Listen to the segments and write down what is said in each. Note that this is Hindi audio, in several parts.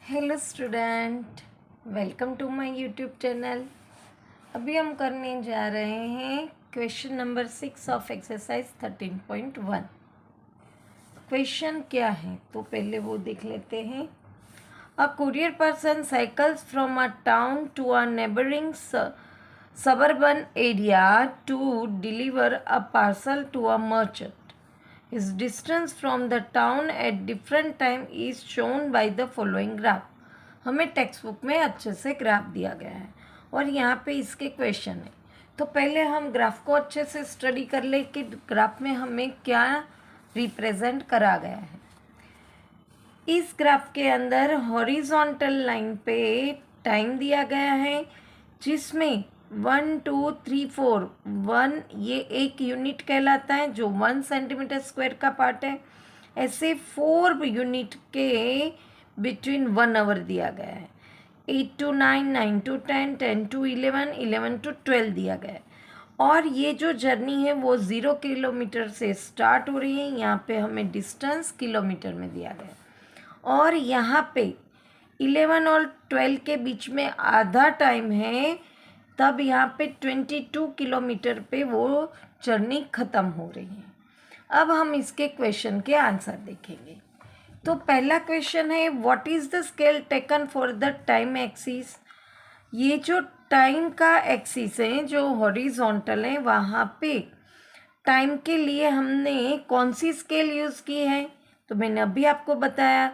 Hello student, welcome to my YouTube channel. अभी हम करने जा रहे हैं question number 6 of exercise 13.1। Question क्या है तो पहले वो देख लेते हैं। A courier person cycles from a town to a neighbouring suburban area to deliver a parcel to a merchant. His distance from the town at different time is shown by the following graph. हमें टेक्स्ट बुक में अच्छे से ग्राफ दिया गया है और यहाँ पे इसके क्वेश्चन है। तो पहले हम ग्राफ को अच्छे से स्टडी कर ले कि ग्राफ में हमें क्या रिप्रेजेंट करा गया है। इस ग्राफ के अंदर हॉरिजॉन्टल लाइन पे टाइम दिया गया है जिसमें 1 2 3 4 1 ये एक यूनिट कहलाता है जो 1 सेंटीमीटर स्क्वायर का पार्ट है। ऐसे 4 यूनिट के बिटवीन 1 आवर दिया गया है। 8 to 9, 9 to 10, 10 to 11, 11 to 12 दिया गया है। और ये जो जर्नी है वो 0 किलोमीटर से स्टार्ट हो रही है। यहाँ पे हमें डिस्टेंस किलोमीटर में दिया गया है और यहाँ पे 11 और 12 के बीच में आधा टाइम है, तब यहाँ पे 22 किलोमीटर पे वो जर्नी ख़त्म हो रही है। अब हम इसके क्वेश्चन के आंसर देखेंगे। तो पहला क्वेश्चन है what is the scale taken for the time axis. ये जो टाइम का एक्सिस है जो हॉरिजॉन्टल है वहाँ पे टाइम के लिए हमने कौन सी स्केल यूज़ की है। तो मैंने अभी आपको बताया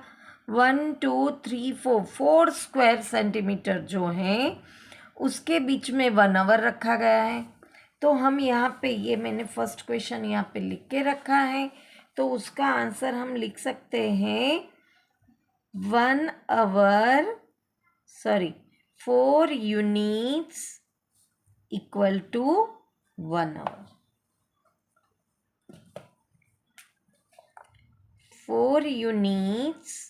1 2 3 4 4 स्क्वायर सेंटीमीटर जो हैं उसके बीच में 1 आवर रखा गया है। तो हम यहाँ पे ये मैंने फर्स्ट क्वेश्चन यहाँ पे लिख के रखा है, तो उसका आंसर हम लिख सकते हैं 1 hour 4 units equal to 1 hour. 4 units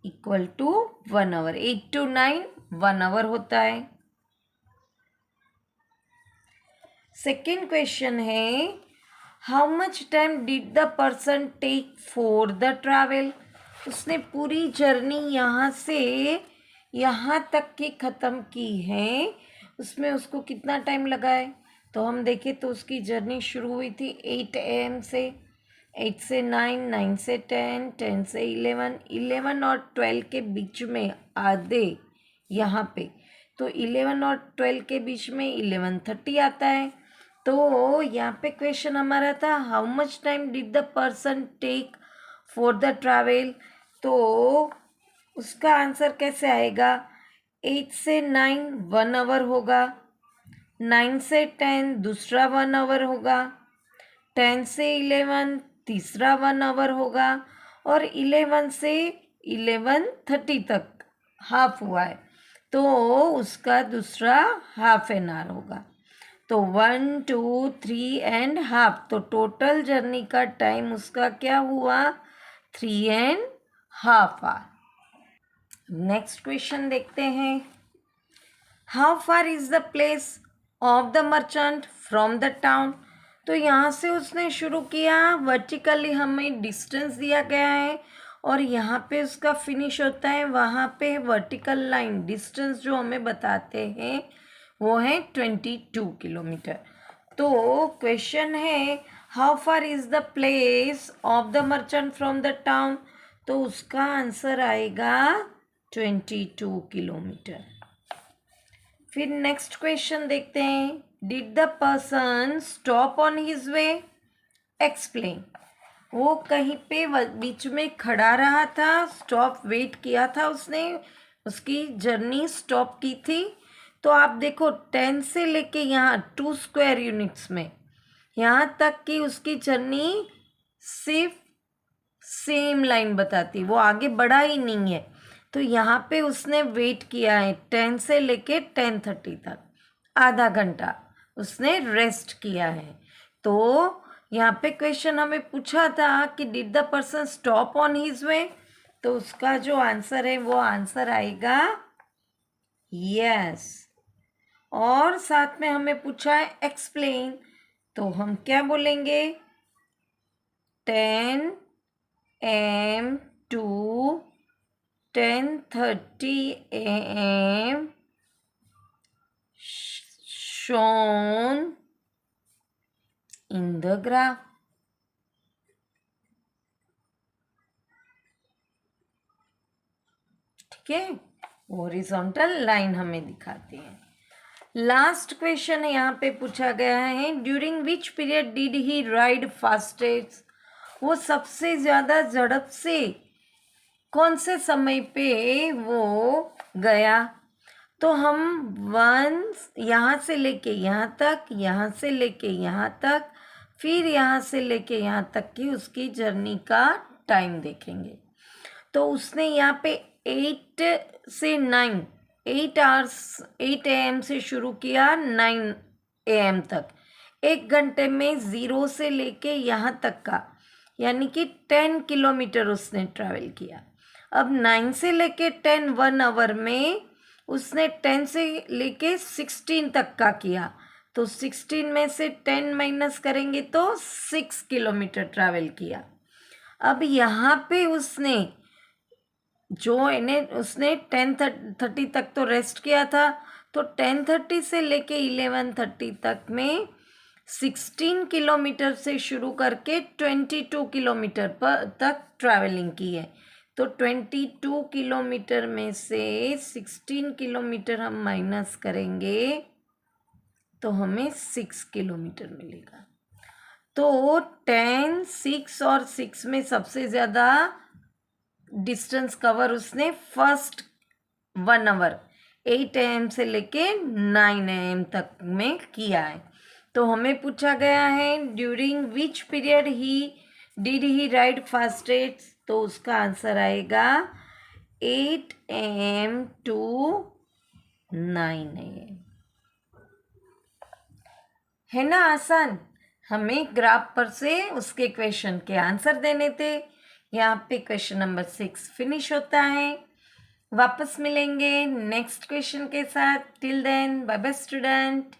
equal to 1 hour. 8 to 9 1 hour होता है। सेकेंड क्वेश्चन है how much time did the person take for the travel. उसने पूरी जर्नी यहाँ से यहाँ तक की ख़त्म की है, उसमें उसको कितना टाइम लगा है। तो हम देखें तो उसकी जर्नी शुरू हुई थी 8 AM से, 8 से 9, 9 से 10, 10 से 11, 11 और 12 के बीच में आधे यहाँ पे, तो 11 और 12 के बीच में 11:30 आता है। तो यहाँ पे क्वेश्चन हमारा था how much time did the person take for the travel. तो उसका आंसर कैसे आएगा, 8 से 9 1 आवर होगा, 9 से 10 दूसरा 1 आवर होगा, 10 से 11 तीसरा 1 आवर होगा और 11 से 11:30 तक हाफ हुआ है तो उसका दूसरा हाफ एन आवर होगा। तो 1 2 3 एंड हाफ, तो टोटल जर्नी का टाइम उसका क्या हुआ 3.5 आवर। नेक्स्ट क्वेश्चन देखते हैं how far is the place of the merchant from the town. तो यहाँ से उसने शुरू किया, वर्टिकली हमें डिस्टेंस दिया गया है और यहाँ पे उसका फिनिश होता है, वहाँ पे वर्टिकल लाइन डिस्टेंस जो हमें बताते हैं वो है 22 किलोमीटर। तो क्वेश्चन है how far is the place of the merchant from the town. तो उसका आंसर आएगा 22 किलोमीटर। फिर नेक्स्ट क्वेश्चन देखते हैं did the person stop on his way, explain. वो कहीं पे बीच में खड़ा रहा था, स्टॉप वेट किया था उसने, उसकी जर्नी स्टॉप की थी। तो आप देखो 10 से लेके यहाँ 2 स्क्वायर यूनिट्स में यहाँ तक की उसकी जर्नी सिर्फ सेम लाइन बताती, वो आगे बढ़ा ही नहीं है। तो यहाँ पे उसने वेट किया है 10 से लेके 10:30 तक, आधा घंटा उसने रेस्ट किया है। तो यहाँ पे क्वेश्चन हमें पूछा था कि did the person stop on his way, तो उसका जो आंसर है वो आंसर आएगा यस। और साथ में हमें पूछा है एक्सप्लेन, तो हम क्या बोलेंगे 10 AM to 10:30 a.m. shown in the graph. ठीक है, हॉरिजॉन्टल लाइन हमें दिखाती है। लास्ट क्वेश्चन यहाँ पे पूछा गया है, during which period did he ride fastest, वो सबसे ज़्यादा झड़प से कौन से समय पे वो गया। तो हम वंस यहाँ से लेके यहाँ तक, यहाँ से लेके यहाँ तक, फिर यहाँ से लेके यहाँ तक की उसकी जर्नी का टाइम देखेंगे। तो उसने यहाँ पे 8 से 9, 8 आवर्स 8 AM से शुरू किया 9 AM तक, 1 घंटे में 0 से लेके यहाँ तक का, यानी कि 10 किलोमीटर उसने ट्रैवल किया। अब 9 से लेके 10 1 आवर में उसने 10 से लेके 16 तक का किया। तो 16 में से 10 माइनस करेंगे तो 6 किलोमीटर ट्रैवल किया। अब यहाँ पे उसने जो इन्हें उसने 10:30 तक तो रेस्ट किया था, तो 10:30 से लेके 11:30 तक में 16 किलोमीटर से शुरू करके 22 किलोमीटर पर तक ट्रैवलिंग की है। तो 22 किलोमीटर में से 16 किलोमीटर हम माइनस करेंगे तो हमें 6 किलोमीटर मिलेगा। तो 10, 6 और 6 में सबसे ज़्यादा डिस्टेंस कवर उसने फर्स्ट 1 आवर 8 AM से लेके 9 AM तक में किया है। तो हमें पूछा गया है during which period did he ride fastest, तो उसका आंसर आएगा 8 AM to 9 AM। है ना आसान। हमें ग्राफ पर से उसके क्वेश्चन के आंसर देने थे। यहाँ पे क्वेश्चन नंबर 6 फिनिश होता है। वापस मिलेंगे नेक्स्ट क्वेश्चन के साथ। Till then bye bye student.